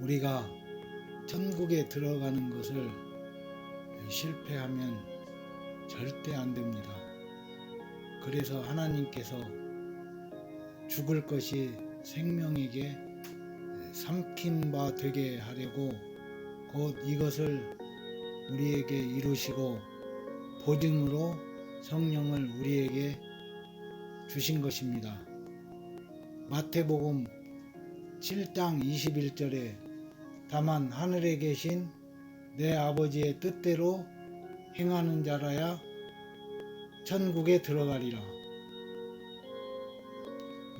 우리가 천국에 들어가는 것을 실패하면 절대 안 됩니다. 그래서 하나님께서 죽을 것이 생명에게 삼킨 바 되게 하려고 곧 이것을 우리에게 이루시고 보증으로 성령을 우리에게 주신 것입니다. 마태복음 7장 21절에 다만 하늘에 계신 내 아버지의 뜻대로 행하는 자라야 천국에 들어가리라.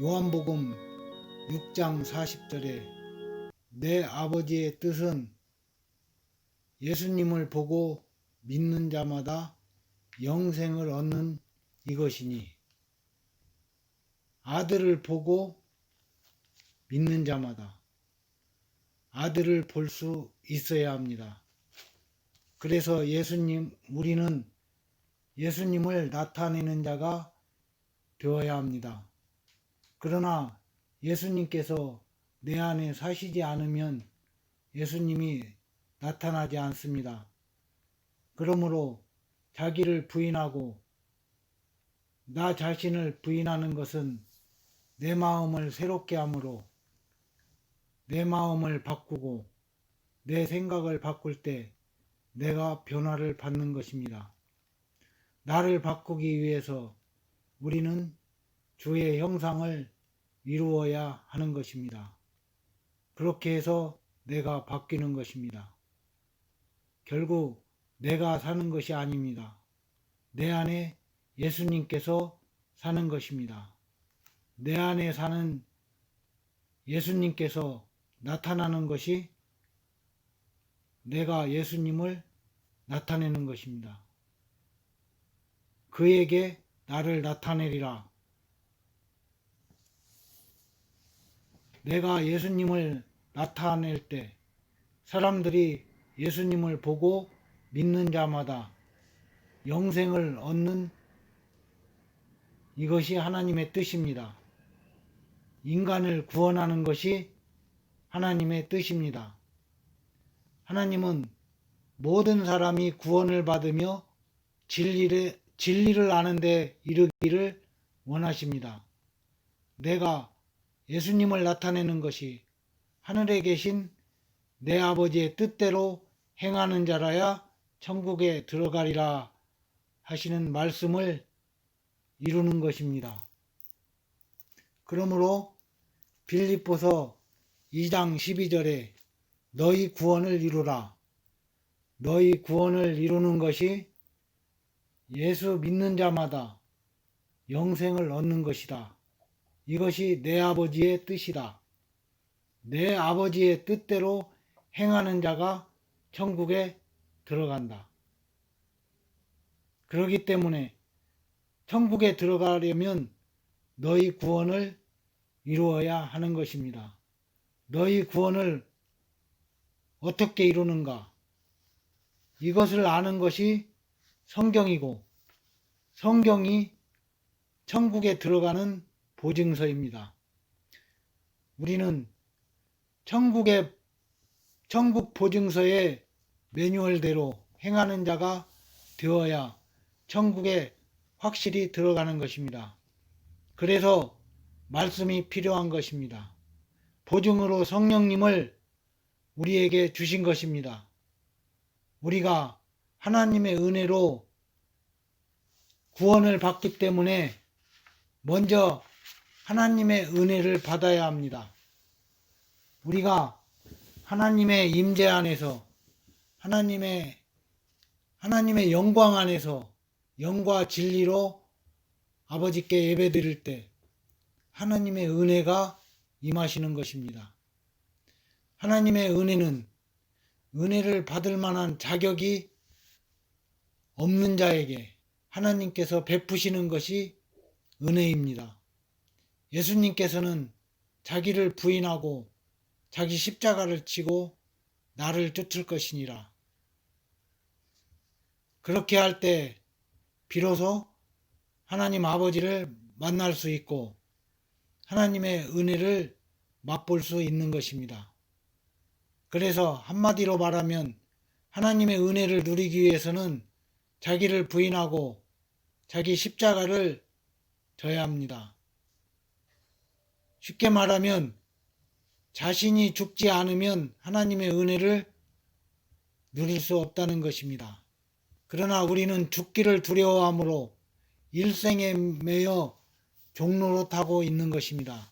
요한복음 6장 40절에 내 아버지의 뜻은 예수님을 보고 믿는 자마다 영생을 얻는 이것이니, 아들을 보고 믿는 자마다 아들을 볼 수 있어야 합니다. 그래서 우리는 예수님을 나타내는 자가 되어야 합니다. 그러나 예수님께서 내 안에 사시지 않으면 예수님이 나타나지 않습니다. 그러므로 자기를 부인하고 나 자신을 부인하는 것은 내 마음을 새롭게 함으로 내 마음을 바꾸고 내 생각을 바꿀 때 내가 변화를 받는 것입니다. 나를 바꾸기 위해서 우리는 주의 형상을 이루어야 하는 것입니다. 그렇게 해서 내가 바뀌는 것입니다. 결국 내가 사는 것이 아닙니다. 내 안에 예수님께서 사는 것입니다. 내 안에 사는 예수님께서 나타나는 것이 내가 예수님을 나타내는 것입니다. 그에게 나를 나타내리라. 내가 예수님을 나타낼 때 사람들이 예수님을 보고 믿는 자마다 영생을 얻는 이것이 하나님의 뜻입니다. 인간을 구원하는 것이 하나님의 뜻입니다. 하나님은 모든 사람이 구원을 받으며 진리를 아는 데 이르기를 원하십니다. 내가 예수님을 나타내는 것이 하늘에 계신 내 아버지의 뜻대로 행하는 자라야 천국에 들어가리라 하시는 말씀을 이루는 것입니다. 그러므로 빌립보서 2장 12절에 너희 구원을 이루라. 너희 구원을 이루는 것이 예수 믿는 자마다 영생을 얻는 것이다. 이것이 내 아버지의 뜻이다. 내 아버지의 뜻대로 행하는 자가 천국에 들어간다. 그렇기 때문에 천국에 들어가려면 너희 구원을 이루어야 하는 것입니다. 너희 구원을 어떻게 이루는가? 이것을 아는 것이 성경이고, 성경이 천국에 들어가는 보증서입니다. 우리는 천국 보증서의 매뉴얼대로 행하는 자가 되어야 천국에 확실히 들어가는 것입니다. 그래서 말씀이 필요한 것입니다. 보증으로 성령님을 우리에게 주신 것입니다. 우리가 하나님의 은혜로 구원을 받기 때문에 먼저 하나님의 은혜를 받아야 합니다. 우리가 하나님의 임재 안에서 하나님의 영광 안에서 영과 진리로 아버지께 예배드릴 때 하나님의 은혜가 임하시는 것입니다. 하나님의 은혜는 은혜를 받을 만한 자격이 없는 자에게 하나님께서 베푸시는 것이 은혜입니다. 예수님께서는 자기를 부인하고 자기 십자가를 지고 나를 쫓을 것이니라. 그렇게 할 때 비로소 하나님 아버지를 만날 수 있고 하나님의 은혜를 맛볼 수 있는 것입니다. 그래서 한마디로 말하면 하나님의 은혜를 누리기 위해서는 자기를 부인하고 자기 십자가를 져야 합니다. 쉽게 말하면 자신이 죽지 않으면 하나님의 은혜를 누릴 수 없다는 것입니다. 그러나 우리는 죽기를 두려워하므로 일생에 매여 종노릇하고 있는 것입니다.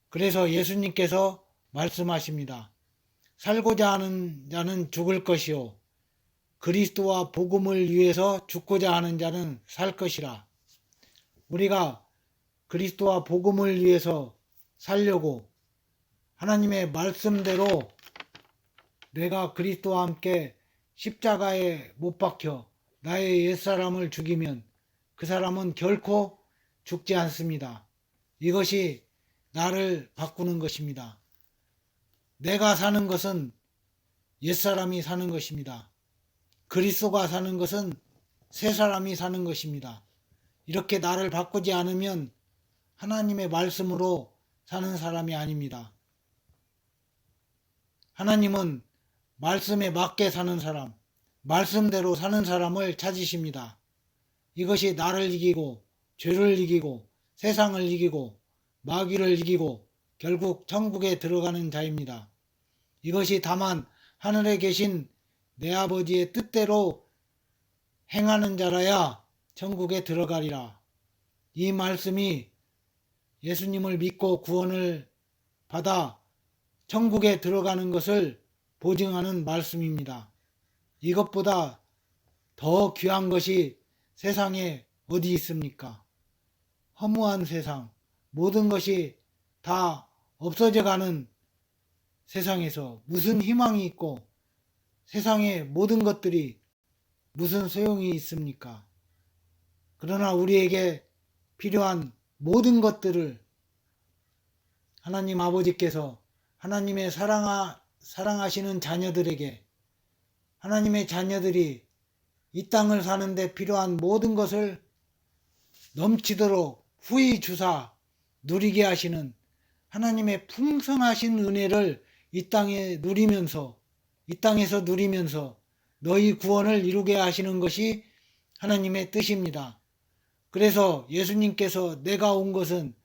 그래서 예수님께서 말씀하십니다. 살고자 하는 자는 죽을 것이요 그리스도와 복음을 위해서 죽고자 하는 자는 살 것이라. 우리가 그리스도와 복음을 위해서 살려고 하나님의 말씀대로 내가 그리스도와 함께 십자가에 못 박혀 나의 옛사람을 죽이면 그 사람은 결코 죽지 않습니다. 이것이 나를 바꾸는 것입니다. 내가 사는 것은 옛사람이 사는 것입니다. 그리스도가 사는 것은 새사람이 사는 것입니다. 이렇게 나를 바꾸지 않으면 하나님의 말씀으로 사는 사람이 아닙니다. 하나님은 말씀에 맞게 사는 사람, 말씀대로 사는 사람을 찾으십니다. 이것이 나를 이기고 죄를 이기고 세상을 이기고 마귀를 이기고 결국 천국에 들어가는 자입니다. 이것이 다만 하늘에 계신 내 아버지의 뜻대로 행하는 자라야 천국에 들어가리라. 이 말씀이 예수님을 믿고 구원을 받아 천국에 들어가는 것을 보증하는 말씀입니다. 이것보다 더 귀한 것이 세상에 어디 있습니까? 허무한 세상, 모든 것이 다 없어져가는 세상에서 무슨 희망이 있고 세상의 모든 것들이 무슨 소용이 있습니까? 그러나 우리에게 필요한 모든 것들을 하나님 아버지께서 하나님의 사랑하시는 자녀들에게 하나님의 자녀들이 이 땅을 사는데 필요한 모든 것을 넘치도록 후히 주사 누리게 하시는 하나님의 풍성하신 은혜를 이 땅에서 누리면서 너희 구원을 이루게 하시는 것이 하나님의 뜻입니다. 그래서 예수님께서 내가 온 것은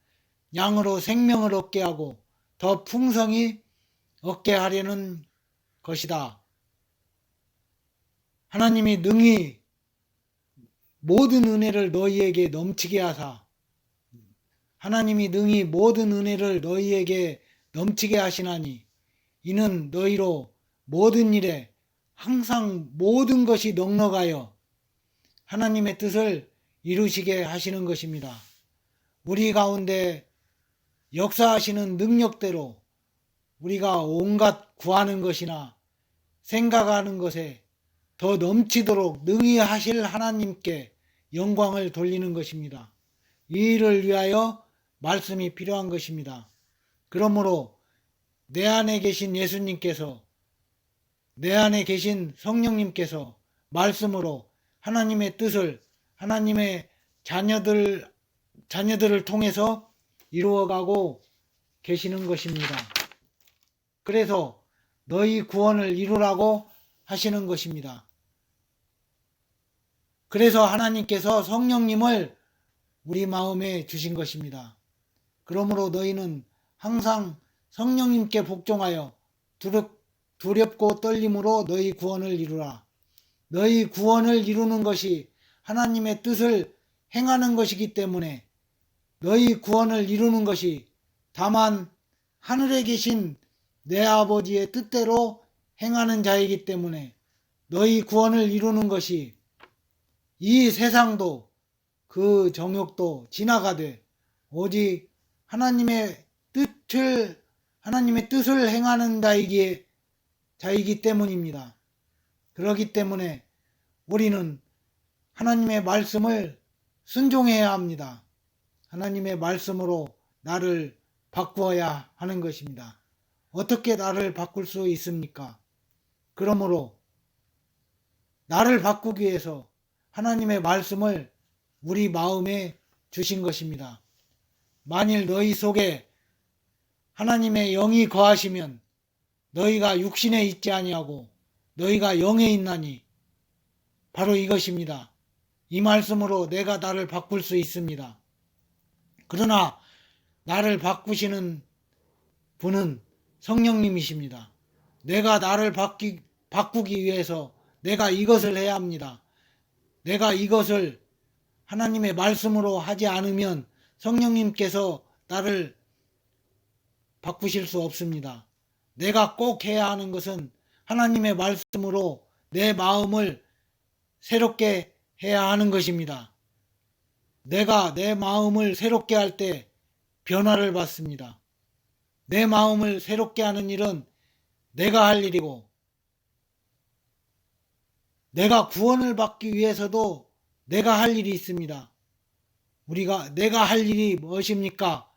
양으로 생명을 얻게 하고 더 풍성히 얻게 하려는 것이다. 하나님이 능히 모든 은혜를 너희에게 넘치게 하사 하나님이 능히 모든 은혜를 너희에게 넘치게 하시나니 이는 너희로 모든 일에 항상 모든 것이 넉넉하여 하나님의 뜻을 이루시게 하시는 것입니다. 우리 가운데 역사하시는 능력대로 우리가 온갖 구하는 것이나 생각하는 것에 더 넘치도록 능히 하실 하나님께 영광을 돌리는 것입니다. 이 일을 위하여 말씀이 필요한 것입니다. 그러므로 내 안에 계신 예수님께서 내 안에 계신 성령님께서 말씀으로 하나님의 뜻을 하나님의 자녀들을 통해서 이루어가고 계시는 것입니다. 그래서 너희 구원을 이루라고 하시는 것입니다. 그래서 하나님께서 성령님을 우리 마음에 주신 것입니다. 그러므로 너희는 항상 성령님께 복종하여 두렵고 떨림으로 너희 구원을 이루라. 너희 구원을 이루는 것이 하나님의 뜻을 행하는 것이기 때문에 너희 구원을 이루는 것이 다만 하늘에 계신 내 아버지의 뜻대로 행하는 자이기 때문에 너희 구원을 이루는 것이 이 세상도 그 정욕도 지나가되 오직 하나님의 뜻을 행하는 자이기 때문입니다. 그렇기 때문에 우리는 하나님의 말씀을 순종해야 합니다. 하나님의 말씀으로 나를 바꾸어야 하는 것입니다. 어떻게 나를 바꿀 수 있습니까? 그러므로 나를 바꾸기 위해서 하나님의 말씀을 우리 마음에 주신 것입니다. 만일 너희 속에 하나님의 영이 거하시면 너희가 육신에 있지 아니하고 너희가 영에 있나니 바로 이것입니다. 이 말씀으로 내가 나를 바꿀 수 있습니다. 그러나 나를 바꾸시는 분은 성령님이십니다. 내가 나를 바꾸기 위해서 내가 이것을 해야 합니다. 내가 이것을 하나님의 말씀으로 하지 않으면 성령님께서 나를 바꾸실 수 없습니다. 내가 꼭 해야 하는 것은 하나님의 말씀으로 내 마음을 새롭게 해야 하는 것입니다. 내가 내 마음을 새롭게 할 때 변화를 받습니다. 내 마음을 새롭게 하는 일은 내가 할 일이고, 내가 구원을 받기 위해서도 내가 할 일이 있습니다. 내가 할 일이 무엇입니까?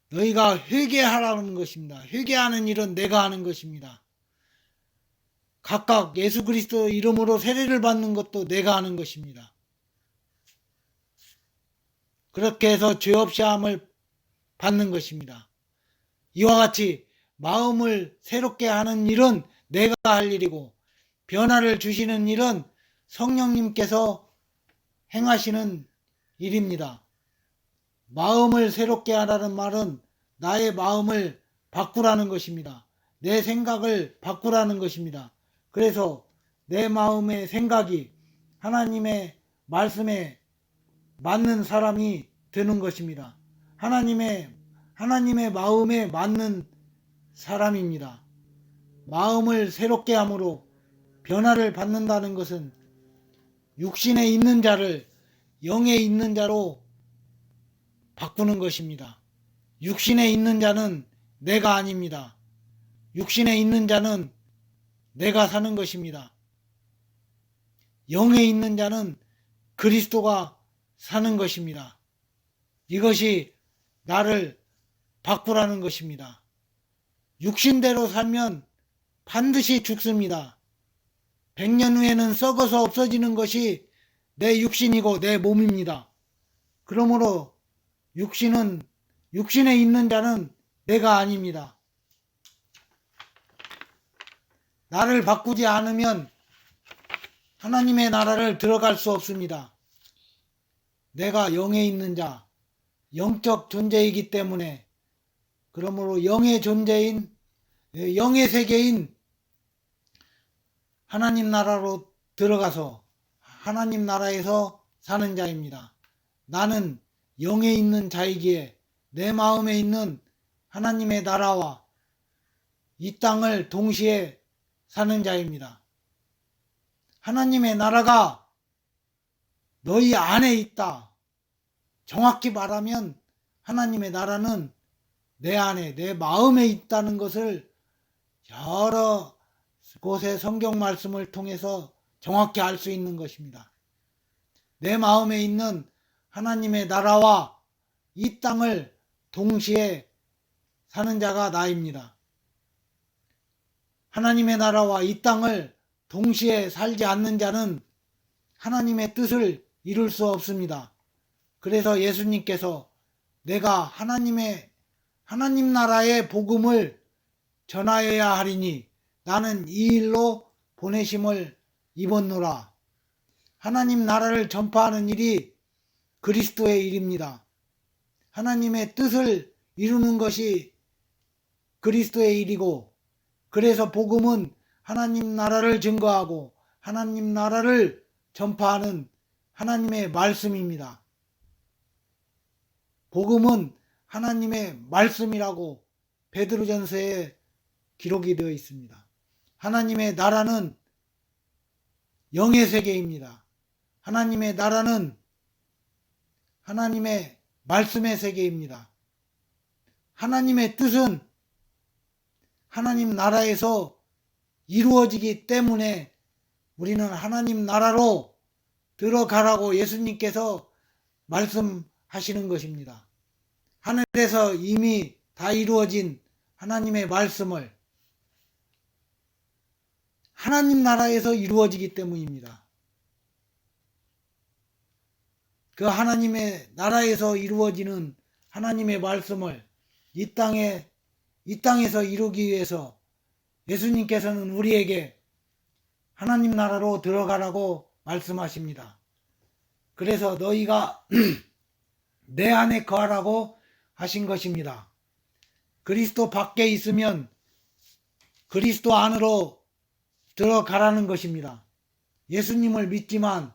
너희가 회개하라는 것입니다. 회개하는 일은 내가 하는 것입니다. 각각 예수 그리스도 이름으로 세례를 받는 것도 내가 하는 것입니다. 그렇게 해서 죄 없이 함을 받는 것입니다. 이와 같이 마음을 새롭게 하는 일은 내가 할 일이고, 변화를 주시는 일은 성령님께서 행하시는 일입니다. 마음을 새롭게 하라는 말은 나의 마음을 바꾸라는 것입니다. 내 생각을 바꾸라는 것입니다. 그래서 내 마음의 생각이 하나님의 말씀에 맞는 사람이 되는 것입니다. 하나님의 마음에 맞는 사람입니다. 마음을 새롭게 함으로 변화를 받는다는 것은 육신에 있는 자를 영에 있는 자로 바꾸는 것입니다. 육신에 있는 자는 내가 아닙니다. 육신에 있는 자는 내가 사는 것입니다. 영에 있는 자는 그리스도가 사는 것입니다. 이것이 나를 바꾸라는 것입니다. 육신대로 살면 반드시 죽습니다. 100년 후에는 썩어서 없어지는 것이 내 육신이고 내 몸입니다. 그러므로 육신에 있는 자는 내가 아닙니다. 나를 바꾸지 않으면 하나님의 나라를 들어갈 수 없습니다. 내가 영에 있는 자, 영적 존재이기 때문에, 그러므로 영의 존재인, 영의 세계인 하나님 나라로 들어가서 하나님 나라에서 사는 자입니다. 나는 영에 있는 자이기에 내 마음에 있는 하나님의 나라와 이 땅을 동시에 사는 자입니다. 하나님의 나라가 너희 안에 있다. 정확히 말하면 하나님의 나라는 내 안에, 내 마음에 있다는 것을 여러 곳의 성경 말씀을 통해서 정확히 알 수 있는 것입니다. 내 마음에 있는 하나님의 나라와 이 땅을 동시에 사는 자가 나입니다. 하나님의 나라와 이 땅을 동시에 살지 않는 자는 하나님의 뜻을 이룰 수 없습니다. 그래서 예수님께서 내가 하나님 나라의 복음을 전하여야 하리니 나는 이 일로 보내심을 입었노라. 하나님 나라를 전파하는 일이 그리스도의 일입니다. 하나님의 뜻을 이루는 것이 그리스도의 일이고, 그래서 복음은 하나님 나라를 증거하고 하나님 나라를 전파하는 하나님의 말씀입니다. 복음은 하나님의 말씀이라고 베드로전서에 기록이 되어 있습니다. 하나님의 나라는 영의 세계입니다. 하나님의 나라는 하나님의 말씀의 세계입니다. 하나님의 뜻은 하나님 나라에서 이루어지기 때문에 우리는 하나님 나라로 들어가라고 예수님께서 말씀하시는 것입니다. 하늘에서 이미 다 이루어진 하나님의 말씀을 하나님 나라에서 이루어지기 때문입니다. 그 하나님의 나라에서 이루어지는 하나님의 말씀을 이 땅에서 이루기 위해서 예수님께서는 우리에게 하나님 나라로 들어가라고 말씀하십니다. 그래서 너희가 내 안에 거하라고 하신 것입니다. 그리스도 밖에 있으면 그리스도 안으로 들어가라는 것입니다. 예수님을 믿지만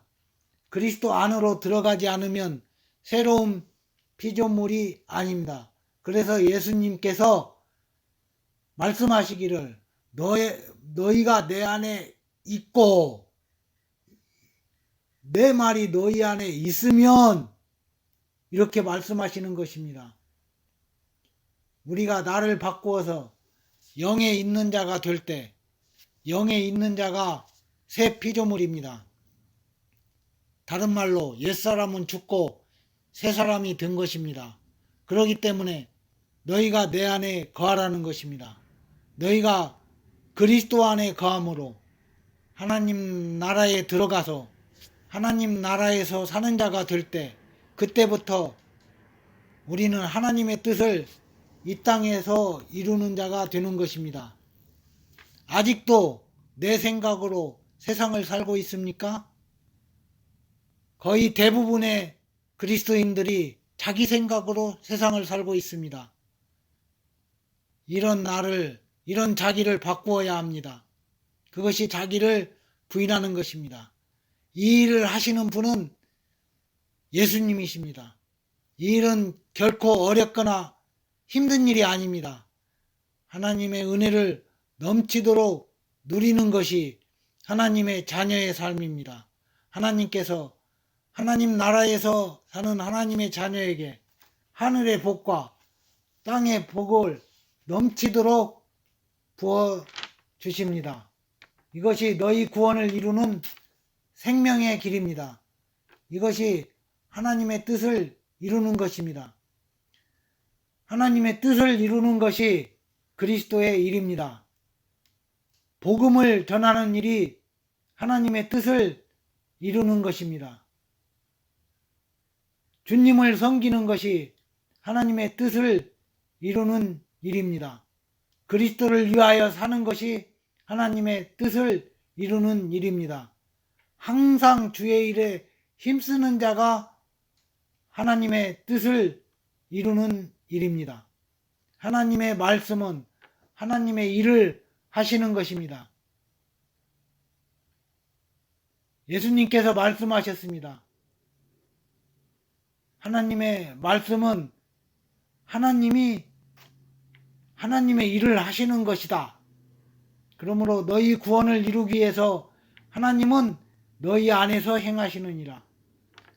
그리스도 안으로 들어가지 않으면 새로운 피조물이 아닙니다. 그래서 예수님께서 말씀하시기를 너희가 내 안에 있고 내 말이 너희 안에 있으면 이렇게 말씀하시는 것입니다. 우리가 나를 바꾸어서 영에 있는 자가 될 때 영에 있는 자가 새 피조물입니다. 다른 말로 옛사람은 죽고 새 사람이 된 것입니다. 그렇기 때문에 너희가 내 안에 거하라는 것입니다. 너희가 그리스도 안에 거함으로 하나님 나라에 들어가서 하나님 나라에서 사는 자가 될 때 그때부터 우리는 하나님의 뜻을 이 땅에서 이루는 자가 되는 것입니다. 아직도 내 생각으로 세상을 살고 있습니까? 거의 대부분의 그리스도인들이 자기 생각으로 세상을 살고 있습니다. 이런 자기를 바꾸어야 합니다. 그것이 자기를 부인하는 것입니다. 이 일을 하시는 분은 예수님이십니다. 이 일은 결코 어렵거나 힘든 일이 아닙니다. 하나님의 은혜를 넘치도록 누리는 것이 하나님의 자녀의 삶입니다. 하나님께서 하나님 나라에서 사는 하나님의 자녀에게 하늘의 복과 땅의 복을 넘치도록 부어 주십니다. 이것이 너희 구원을 이루는 생명의 길입니다. 이것이 하나님의 뜻을 이루는 것입니다. 하나님의 뜻을 이루는 것이 그리스도의 일입니다. 복음을 전하는 일이 하나님의 뜻을 이루는 것입니다. 주님을 섬기는 것이 하나님의 뜻을 이루는 일입니다. 그리스도를 위하여 사는 것이 하나님의 뜻을 이루는 일입니다. 항상 주의 일에 힘쓰는 자가 하나님의 뜻을 이루는 일입니다. 하나님의 말씀은 하나님의 일을 하시는 것입니다. 예수님께서 말씀하셨습니다. 하나님의 말씀은 하나님의 일을 하시는 것이다. 그러므로 너희 구원을 이루기 위해서 하나님은 너희 안에서 행하시느니라.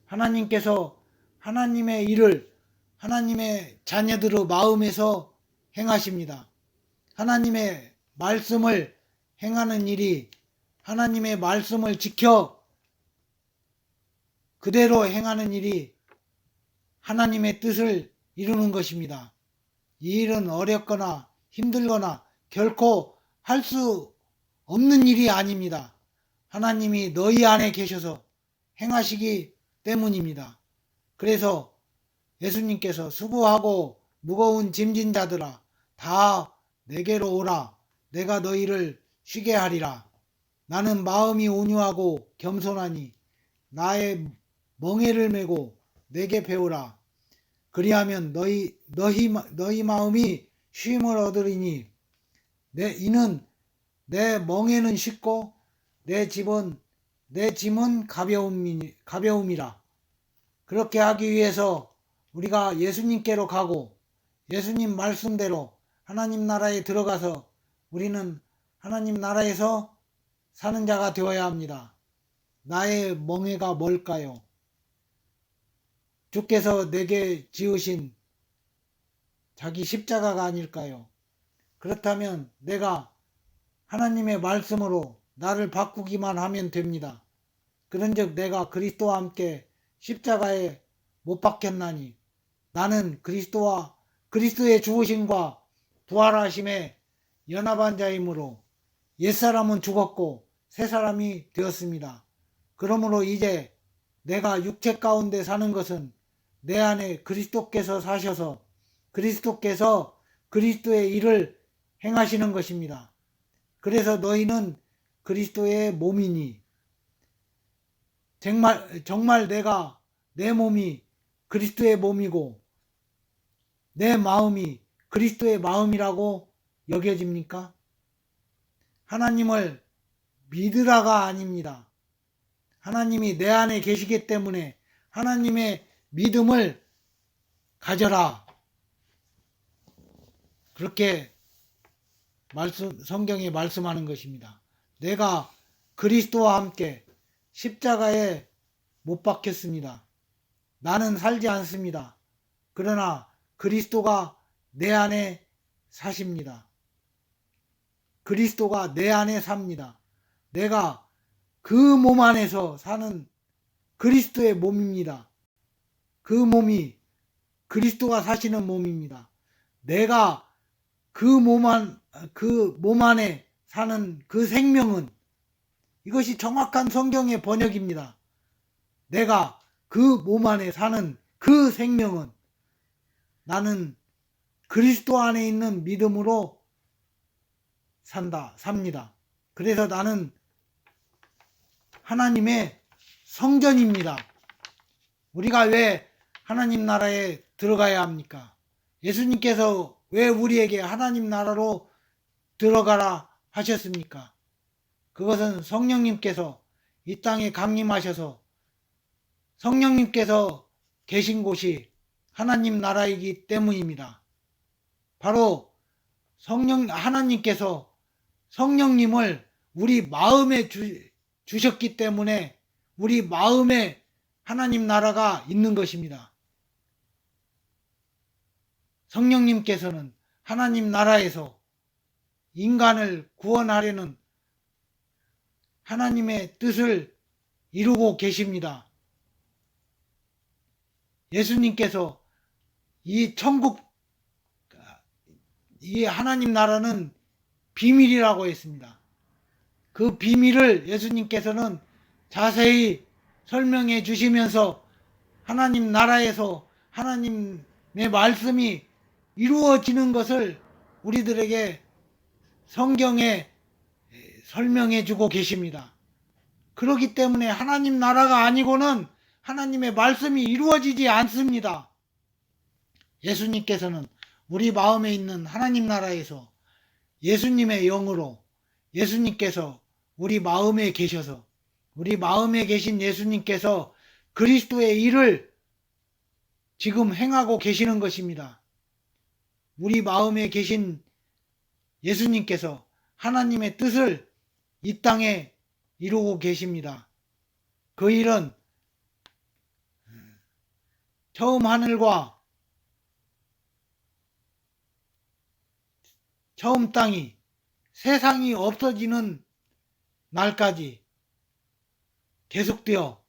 하나님께서 하나님의 일을 하나님의 자녀들의 마음에서 행하십니다. 하나님의 말씀을 행하는 일이 하나님의 말씀을 지켜 그대로 행하는 일이 하나님의 뜻을 이루는 것입니다. 이 일은 어렵거나 힘들거나 결코 할 수 없는 일이 아닙니다. 하나님이 너희 안에 계셔서 행하시기 때문입니다. 그래서 예수님께서 수고하고 무거운 짐진 자들아 다 내게로 오라. 내가 너희를 쉬게 하리라. 나는 마음이 온유하고 겸손하니 나의 멍에를 메고 내게 배우라. 그리하면 너희 마음이 쉼을 얻으리니 이는 내 멍에는 쉽고 내 짐은 가벼움이라. 그렇게 하기 위해서 우리가 예수님께로 가고 예수님 말씀대로 하나님 나라에 들어가서 우리는 하나님 나라에서 사는 자가 되어야 합니다. 나의 멍에가 뭘까요? 주께서 내게 지으신 자기 십자가가 아닐까요? 그렇다면 내가 하나님의 말씀으로 나를 바꾸기만 하면 됩니다. 그런즉 내가 그리스도와 함께 십자가에 못 박혔나니 나는 그리스도의 죽으심과 부활하심에 연합한 자이므로 옛사람은 죽었고 새사람이 되었습니다. 그러므로 이제 내가 육체 가운데 사는 것은 내 안에 그리스도께서 사셔서 그리스도께서 그리스도의 일을 행하시는 것입니다. 그래서 너희는 그리스도의 몸이니 정말 내 몸이 그리스도의 몸이고 내 마음이 그리스도의 마음이라고 여겨집니까? 하나님을 믿으라가 아닙니다. 하나님이 내 안에 계시기 때문에 하나님의 믿음을 가져라. 그렇게 성경이 말씀하는 것입니다. 내가 그리스도와 함께 십자가에 못 박혔습니다. 나는 살지 않습니다. 그러나 그리스도가 내 안에 사십니다. 그리스도가 내 안에 삽니다. 내가 그 몸 안에서 사는 그리스도의 몸입니다. 그 몸이 그리스도가 사시는 몸입니다. 내가 그 몸 안에 사는 그 생명은, 이것이 정확한 성경의 번역입니다. 내가 그 몸 안에 사는 그 생명은 나는 그리스도 안에 있는 믿음으로 삽니다. 그래서 나는 하나님의 성전입니다. 우리가 왜 하나님 나라에 들어가야 합니까? 예수님께서 왜 우리에게 하나님 나라로 들어가라 하셨습니까? 그것은 성령님께서 이 땅에 강림하셔서 성령님께서 계신 곳이 하나님 나라이기 때문입니다. 바로 하나님께서 성령님을 우리 마음에 주셨기 때문에 우리 마음에 하나님 나라가 있는 것입니다. 성령님께서는 하나님 나라에서 인간을 구원하려는 하나님의 뜻을 이루고 계십니다. 예수님께서 이 하나님 나라는 비밀이라고 했습니다. 그 비밀을 예수님께서는 자세히 설명해 주시면서 하나님 나라에서 하나님의 말씀이 이루어지는 것을 우리들에게 성경에 설명해 주고 계십니다. 그렇기 때문에 하나님 나라가 아니고는 하나님의 말씀이 이루어지지 않습니다. 예수님께서는 우리 마음에 있는 하나님 나라에서 예수님의 영으로 예수님께서 우리 마음에 계셔서 우리 마음에 계신 예수님께서 그리스도의 일을 지금 행하고 계시는 것입니다. 우리 마음에 계신 예수님께서 하나님의 뜻을 이 땅에 이루고 계십니다. 그 일은 처음 하늘과 처음 땅이 세상이 없어지는 날까지 계속되어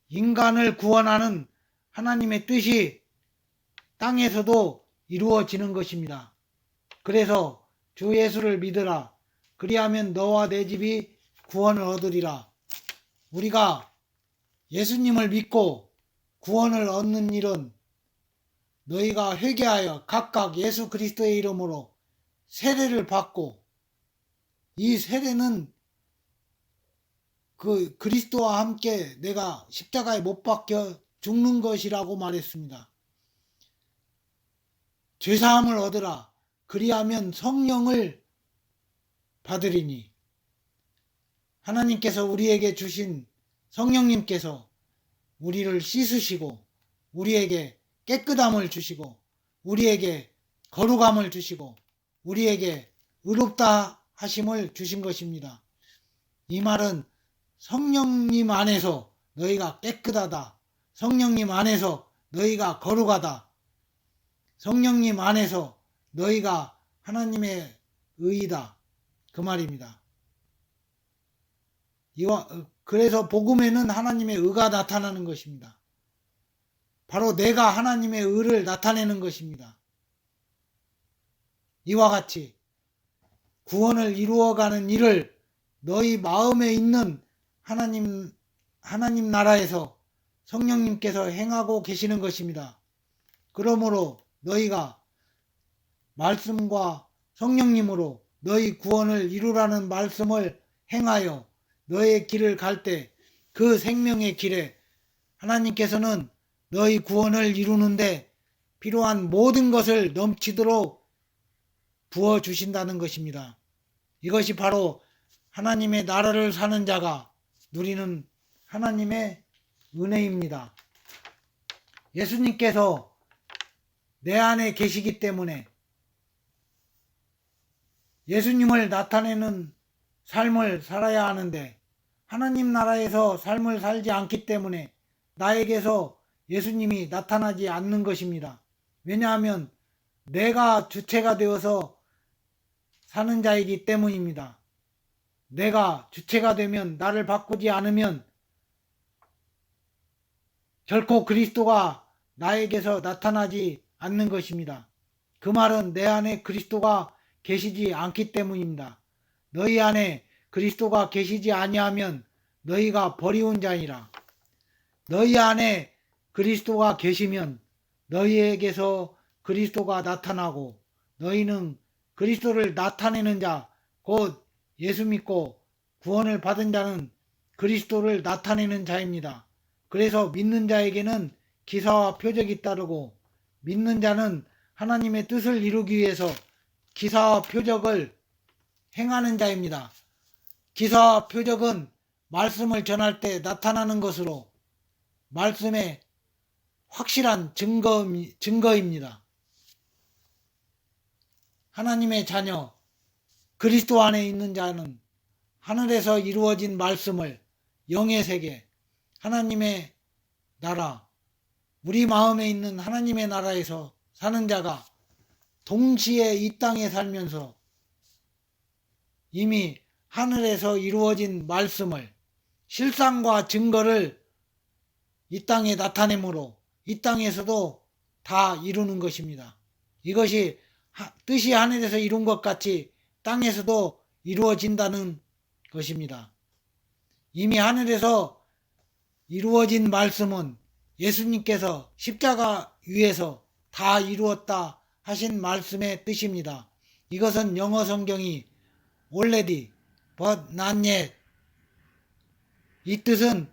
인간을 구원하는 하나님의 뜻이 땅에서도 이루어지는 것입니다. 그래서 주 예수를 믿으라. 그리하면 너와 내 집이 구원을 얻으리라. 우리가 예수님을 믿고 구원을 얻는 일은 너희가 회개하여 각각 예수 그리스도의 이름으로 세례를 받고, 이 세례는 그 그리스도와 함께 내가 십자가에 못 박혀 죽는 것이라고 말했습니다. 죄사함을 얻으라. 그리하면 성령을 받으리니, 하나님께서 우리에게 주신 성령님께서 우리를 씻으시고 우리에게 깨끗함을 주시고 우리에게 거룩함을 주시고 우리에게 의롭다 하심을 주신 것입니다. 이 말은 성령님 안에서 너희가 깨끗하다, 성령님 안에서 너희가 거룩하다, 성령님 안에서 너희가 하나님의 의이다, 그 말입니다. 그래서 복음에는 하나님의 의가 나타나는 것입니다. 바로 내가 하나님의 의를 나타내는 것입니다. 이와 같이 구원을 이루어가는 일을 너희 마음에 있는 하나님 나라에서 성령님께서 행하고 계시는 것입니다. 그러므로 너희가 말씀과 성령님으로 너희 구원을 이루라는 말씀을 행하여 너의 길을 갈 때 그 생명의 길에 하나님께서는 너희 구원을 이루는데 필요한 모든 것을 넘치도록 부어주신다는 것입니다. 이것이 바로 하나님의 나라를 사는 자가 누리는 하나님의 은혜입니다. 예수님께서 내 안에 계시기 때문에 예수님을 나타내는 삶을 살아야 하는데 하나님 나라에서 삶을 살지 않기 때문에 나에게서 예수님이 나타나지 않는 것입니다. 왜냐하면 내가 주체가 되어서 사는 자이기 때문입니다. 내가 주체가 되면 나를 바꾸지 않으면 결코 그리스도가 나에게서 나타나지 않는 것입니다. 그 말은 내 안에 그리스도가 계시지 않기 때문입니다. 너희 안에 그리스도가 계시지 아니하면 너희가 버리운 자니라. 너희 안에 그리스도가 계시면 너희에게서 그리스도가 나타나고 너희는 그리스도를 나타내는 자, 곧 예수 믿고 구원을 받은 자는 그리스도를 나타내는 자입니다. 그래서 믿는 자에게는 기사와 표적이 따르고 믿는 자는 하나님의 뜻을 이루기 위해서 기사와 표적을 행하는 자입니다. 기사와 표적은 말씀을 전할 때 나타나는 것으로 말씀의 확실한 증거입니다. 하나님의 자녀, 그리스도 안에 있는 자는 하늘에서 이루어진 말씀을 영의 세계, 하나님의 나라, 우리 마음에 있는 하나님의 나라에서 사는 자가 동시에 이 땅에 살면서 이미 하늘에서 이루어진 말씀을 실상과 증거를 이 땅에 나타내므로 이 땅에서도 다 이루는 것입니다. 이것이 뜻이 하늘에서 이룬 것 같이 땅에서도 이루어진다는 것입니다. 이미 하늘에서 이루어진 말씀은 예수님께서 십자가 위에서 다 이루었다 하신 말씀의 뜻입니다. 이것은 영어 성경이 already, but not yet. 이 뜻은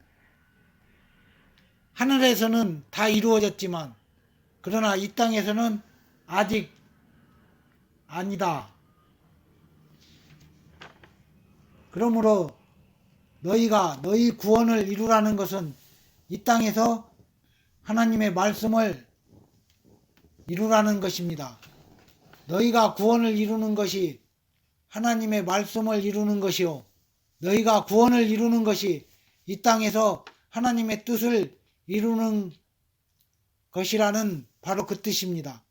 하늘에서는 다 이루어졌지만 그러나 이 땅에서는 아직 아니다. 그러므로 너희가 너희 구원을 이루라는 것은 이 땅에서 하나님의 말씀을 이루라는 것입니다. 너희가 구원을 이루는 것이 하나님의 말씀을 이루는 것이요. 너희가 구원을 이루는 것이 이 땅에서 하나님의 뜻을 이루는 것이라는 바로 그 뜻입니다.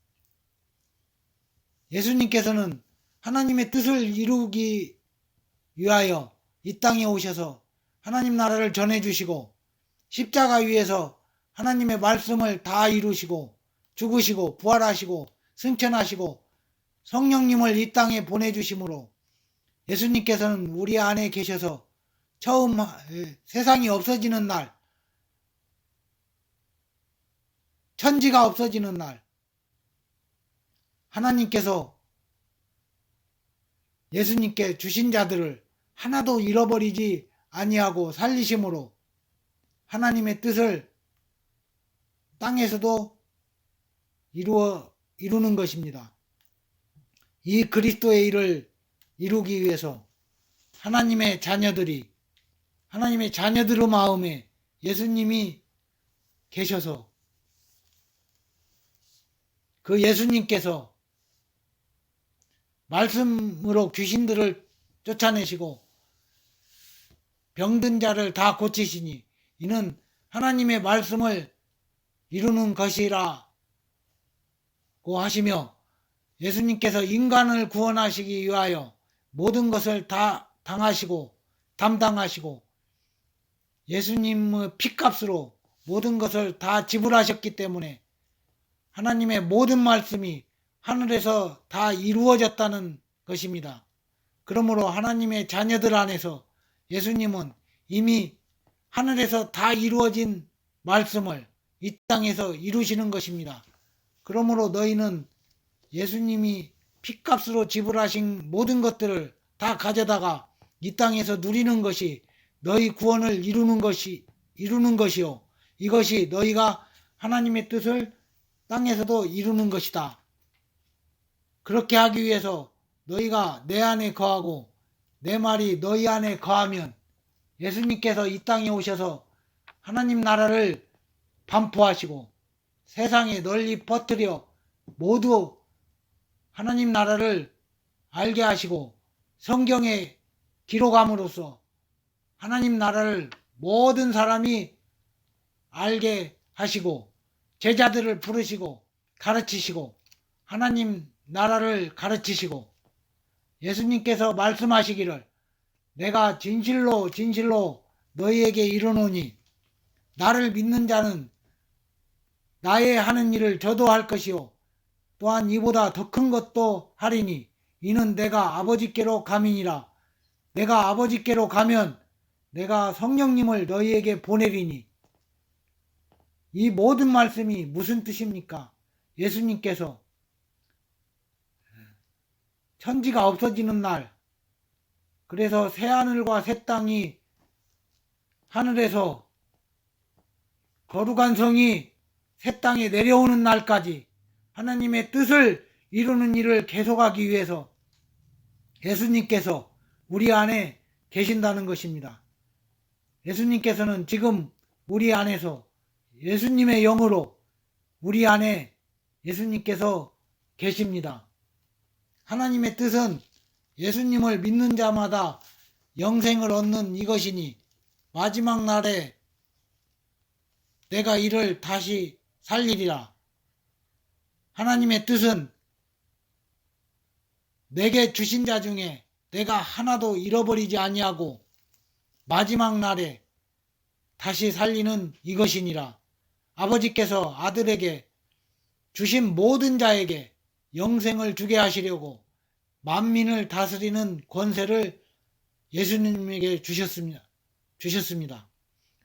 예수님께서는 하나님의 뜻을 이루기 위하여 이 땅에 오셔서 하나님 나라를 전해주시고 십자가 위에서 하나님의 말씀을 다 이루시고 죽으시고 부활하시고 승천하시고 성령님을 이 땅에 보내주심으로 예수님께서는 우리 안에 계셔서 처음 세상이 없어지는 날, 천지가 없어지는 날, 하나님께서 예수님께 주신 자들을 하나도 잃어버리지 아니하고 살리심으로 하나님의 뜻을 땅에서도 이루는 것입니다. 이 그리스도의 일을 이루기 위해서 하나님의 자녀들의 마음에 예수님이 계셔서 그 예수님께서 말씀으로 귀신들을 쫓아내시고 병든 자를 다 고치시니 이는 하나님의 말씀을 이루는 것이라고 하시며 예수님께서 인간을 구원하시기 위하여 모든 것을 다 당하시고 담당하시고 예수님의 피값으로 모든 것을 다 지불하셨기 때문에 하나님의 모든 말씀이 하늘에서 다 이루어졌다는 것입니다. 그러므로 하나님의 자녀들 안에서 예수님은 이미 하늘에서 다 이루어진 말씀을 이 땅에서 이루시는 것입니다. 그러므로 너희는 예수님이 핏값으로 지불하신 모든 것들을 다 가져다가 이 땅에서 누리는 것이 너희 구원을 이루는 것이요. 이것이 너희가 하나님의 뜻을 땅에서도 이루는 것이다. 그렇게 하기 위해서 너희가 내 안에 거하고 내 말이 너희 안에 거하면 예수님께서 이 땅에 오셔서 하나님 나라를 반포하시고 세상에 널리 퍼뜨려 모두 하나님 나라를 알게 하시고 성경에 기록함으로써 하나님 나라를 모든 사람이 알게 하시고 제자들을 부르시고 가르치시고 하나님 나라를 가르치시고 예수님께서 말씀하시기를 내가 진실로 진실로 너희에게 이르노니 나를 믿는 자는 나의 하는 일을 저도 할 것이요 또한 이보다 더 큰 것도 하리니 이는 내가 아버지께로 감이니라. 내가 아버지께로 가면 내가 성령님을 너희에게 보내리니. 이 모든 말씀이 무슨 뜻입니까? 예수님께서 천지가 없어지는 날, 그래서 새하늘과 새 땅이 하늘에서 거룩한 성이 새 땅에 내려오는 날까지 하나님의 뜻을 이루는 일을 계속하기 위해서 예수님께서 우리 안에 계신다는 것입니다. 예수님께서는 지금 우리 안에서 예수님의 영으로 우리 안에 예수님께서 계십니다. 하나님의 뜻은 예수님을 믿는 자마다 영생을 얻는 이것이니 마지막 날에 내가 이를 다시 살리리라. 하나님의 뜻은 내게 주신 자 중에 내가 하나도 잃어버리지 아니하고 마지막 날에 다시 살리는 이것이니라. 아버지께서 아들에게 주신 모든 자에게 영생을 주게 하시려고 만민을 다스리는 권세를 예수님에게 주셨습니다.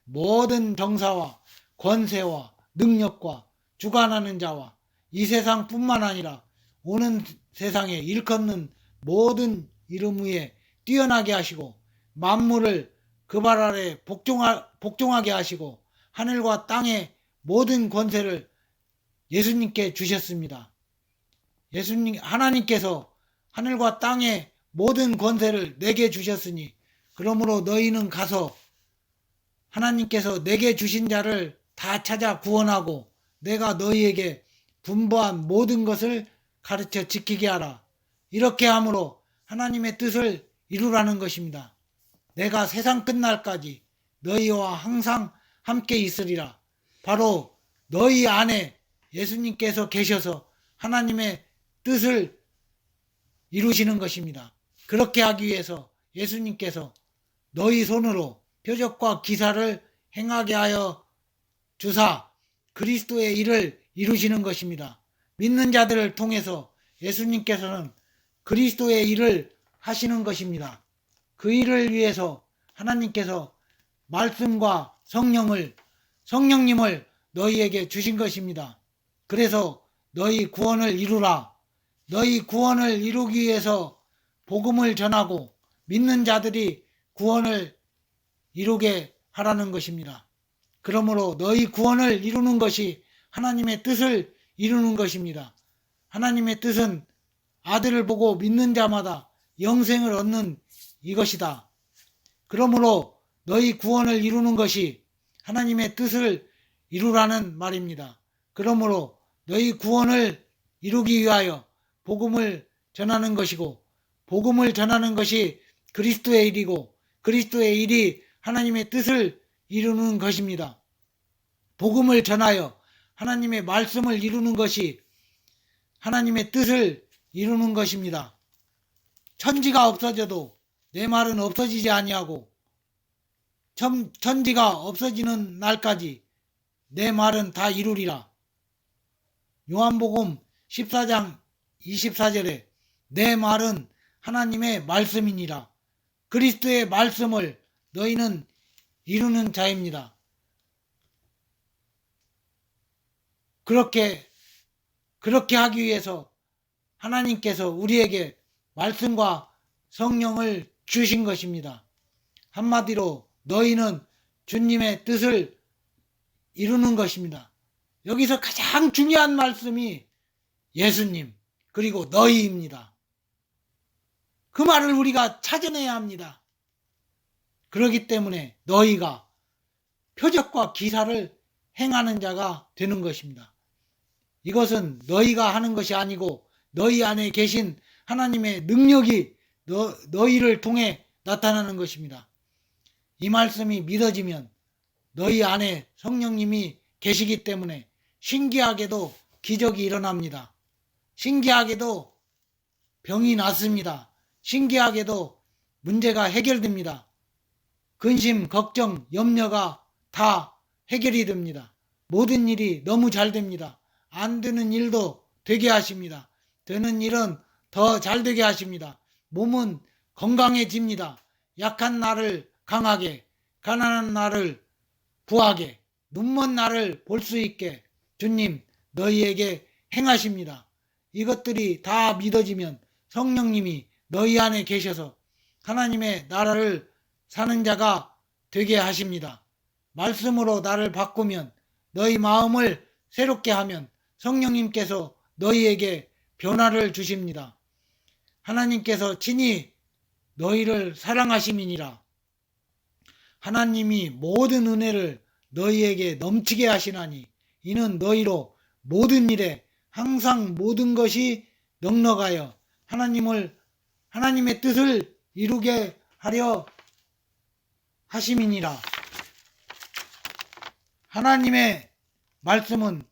모든 정사와 권세와 능력과 주관하는 자와 이 세상뿐만 아니라 오는 세상에 일컫는 모든 이름 위에 뛰어나게 하시고 만물을 그 발 아래 복종하게 하시고 하늘과 땅의 모든 권세를 예수님께 주셨습니다. 하나님께서 하늘과 땅의 모든 권세를 내게 주셨으니 그러므로 너희는 가서 하나님께서 내게 주신 자를 다 찾아 구원하고 내가 너희에게 분부한 모든 것을 가르쳐 지키게 하라. 이렇게 함으로 하나님의 뜻을 이루라는 것입니다. 내가 세상 끝날까지 너희와 항상 함께 있으리라. 바로 너희 안에 예수님께서 계셔서 하나님의 뜻을 이루시는 것입니다. 그렇게 하기 위해서 예수님께서 너희 손으로 표적과 기사를 행하게 하여 주사 그리스도의 일을 이루시는 것입니다. 믿는 자들을 통해서 예수님께서는 그리스도의 일을 하시는 것입니다. 그 일을 위해서 하나님께서 말씀과 성령님을 너희에게 주신 것입니다. 그래서 너희 구원을 이루라. 너희 구원을 이루기 위해서 복음을 전하고 믿는 자들이 구원을 이루게 하라는 것입니다. 그러므로 너희 구원을 이루는 것이 하나님의 뜻을 이루는 것입니다. 하나님의 뜻은 아들을 보고 믿는 자마다 영생을 얻는 이것이다. 그러므로 너희 구원을 이루는 것이 하나님의 뜻을 이루라는 말입니다. 그러므로 너희 구원을 이루기 위하여 복음을 전하는 것이고 복음을 전하는 것이 그리스도의 일이고 그리스도의 일이 하나님의 뜻을 이루는 것입니다. 복음을 전하여 하나님의 말씀을 이루는 것이 하나님의 뜻을 이루는 것입니다. 천지가 없어져도 내 말은 없어지지 아니하고 천지가 없어지는 날까지 내 말은 다 이루리라. 요한복음 14장 24절에 내 말은 하나님의 말씀이니라. 그리스도의 말씀을 너희는 이루는 자입니다. 그렇게 하기 위해서 하나님께서 우리에게 말씀과 성령을 주신 것입니다. 한마디로 너희는 주님의 뜻을 이루는 것입니다. 여기서 가장 중요한 말씀이 예수님 그리고 너희입니다. 그 말을 우리가 찾아내야 합니다. 그렇기 때문에 너희가 표적과 기사를 행하는 자가 되는 것입니다. 이것은 너희가 하는 것이 아니고 너희 안에 계신 하나님의 능력이 너희를 통해 나타나는 것입니다. 이 말씀이 믿어지면 너희 안에 성령님이 계시기 때문에 신기하게도 기적이 일어납니다. 신기하게도 병이 낫습니다. 신기하게도 문제가 해결됩니다. 근심, 걱정, 염려가 다 해결이 됩니다. 모든 일이 너무 잘 됩니다. 안 되는 일도 되게 하십니다. 되는 일은 더 잘 되게 하십니다. 몸은 건강해집니다. 약한 나를 강하게, 가난한 나를 부하게, 눈먼 나를 볼 수 있게 주님 너희에게 행하십니다. 이것들이 다 믿어지면 성령님이 너희 안에 계셔서 하나님의 나라를 사는 자가 되게 하십니다. 말씀으로 나를 바꾸면 너희 마음을 새롭게 하면 성령님께서 너희에게 변화를 주십니다. 하나님께서 친히 너희를 사랑하심이니라. 하나님이 모든 은혜를 너희에게 넘치게 하시나니 이는 너희로 모든 일에 항상 모든 것이 넉넉하여 하나님의 뜻을 이루게 하려 하심이니라. 하나님의 말씀은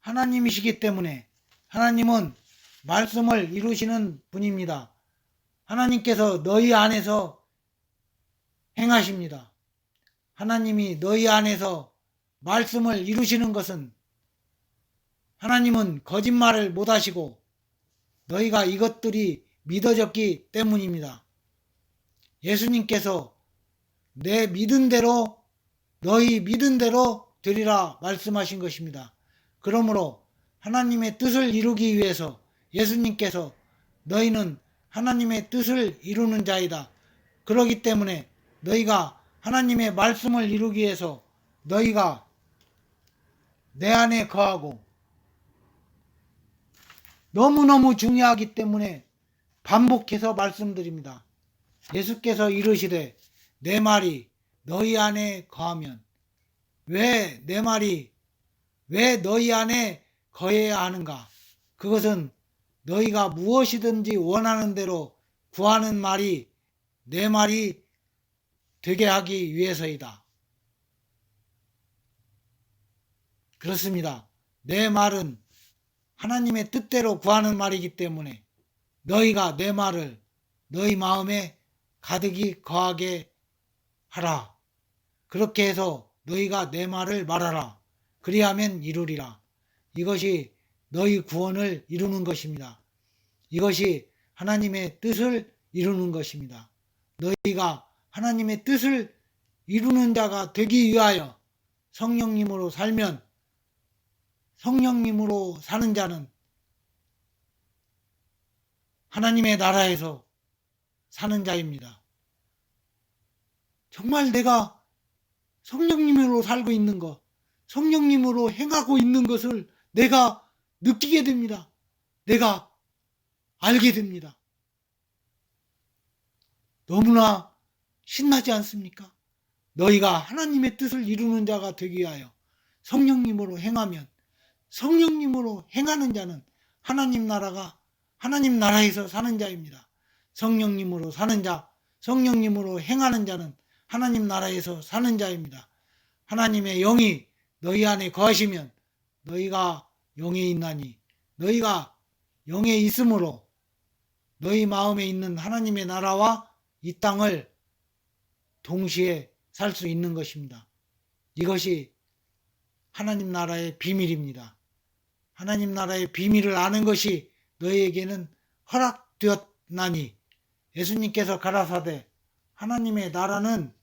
하나님이시기 때문에 하나님은 말씀을 이루시는 분입니다. 하나님께서 너희 안에서 행하십니다. 하나님이 너희 안에서 말씀을 이루시는 것은 하나님은 거짓말을 못하시고 너희가 이것들이 믿어졌기 때문입니다. 예수님께서 내 믿은 대로 너희 믿은 대로 되리라 말씀하신 것입니다. 그러므로 하나님의 뜻을 이루기 위해서 예수님께서 너희는 하나님의 뜻을 이루는 자이다. 그러기 때문에 너희가 하나님의 말씀을 이루기 위해서 너희가 내 안에 거하고 너무너무 중요하기 때문에 반복해서 말씀드립니다. 예수께서 이르시되 내 말이 너희 안에 거하면 왜 내 말이 왜 너희 안에 거해야 하는가? 그것은 너희가 무엇이든지 원하는 대로 구하는 말이 내 말이 되게 하기 위해서이다. 그렇습니다. 내 말은 하나님의 뜻대로 구하는 말이기 때문에 너희가 내 말을 너희 마음에 가득히 거하게 하라. 그렇게 해서 너희가 내 말을 말하라. 그리하면 이루리라. 이것이 너희 구원을 이루는 것입니다. 이것이 하나님의 뜻을 이루는 것입니다. 너희가 하나님의 뜻을 이루는 자가 되기 위하여 성령님으로 살면 성령님으로 사는 자는 하나님의 나라에서 사는 자입니다. 정말 내가 성령님으로 살고 있는 것, 성령님으로 행하고 있는 것을 내가 느끼게 됩니다. 내가 알게 됩니다. 너무나 신나지 않습니까? 너희가 하나님의 뜻을 이루는 자가 되기 위하여 성령님으로 행하면 성령님으로 행하는 자는 하나님 나라에서 사는 자입니다. 성령님으로 사는 자, 성령님으로 행하는 자는 하나님 나라에서 사는 자입니다. 하나님의 영이 너희 안에 거하시면 너희가 영에 있나니 너희가 영에 있으므로 너희 마음에 있는 하나님의 나라와 이 땅을 동시에 살 수 있는 것입니다. 이것이 하나님 나라의 비밀입니다. 하나님 나라의 비밀을 아는 것이 너희에게는 허락되었나니 예수님께서 가라사대 하나님의 나라는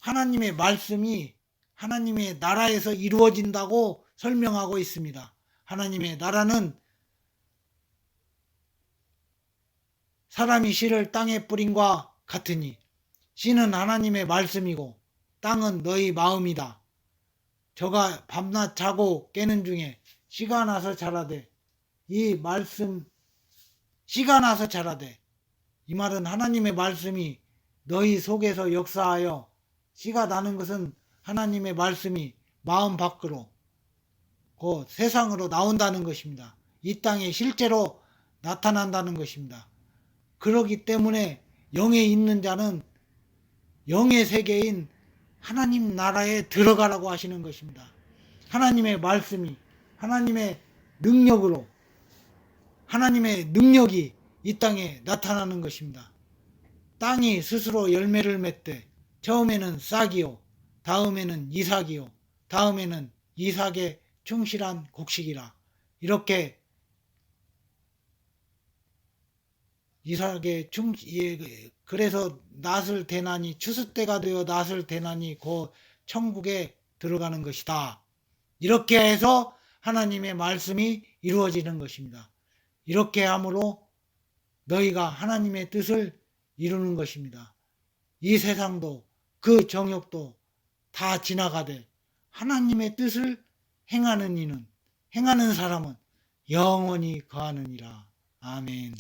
하나님의 말씀이 하나님의 나라에서 이루어진다고 설명하고 있습니다. 하나님의 나라는 사람이 씨를 땅에 뿌림과 같으니 씨는 하나님의 말씀이고 땅은 너희 마음이다. 저가 밤낮 자고 깨는 중에 씨가 나서 자라되 이 말씀 씨가 나서 자라되 이 말은 하나님의 말씀이 너희 속에서 역사하여 씨가 나는 것은 하나님의 말씀이 마음 밖으로 그 세상으로 나온다는 것입니다. 이 땅에 실제로 나타난다는 것입니다. 그렇기 때문에 영에 있는 자는 영의 세계인 하나님 나라에 들어가라고 하시는 것입니다. 하나님의 말씀이 하나님의 능력으로 하나님의 능력이 이 땅에 나타나는 것입니다. 땅이 스스로 열매를 맺되 처음에는 싹이요 다음에는 이삭이요 다음에는 이삭의 충실한 곡식이라. 이렇게 이삭의 그래서 낫을 대나니 추수 때가 되어 낫을 대나니 그 천국에 들어가는 것이다. 이렇게 해서 하나님의 말씀이 이루어지는 것입니다. 이렇게 함으로 너희가 하나님의 뜻을 이루는 것입니다. 이 세상도 그 정욕도 다 지나가되 하나님의 뜻을 행하는 사람은 영원히 거하느니라. 아멘.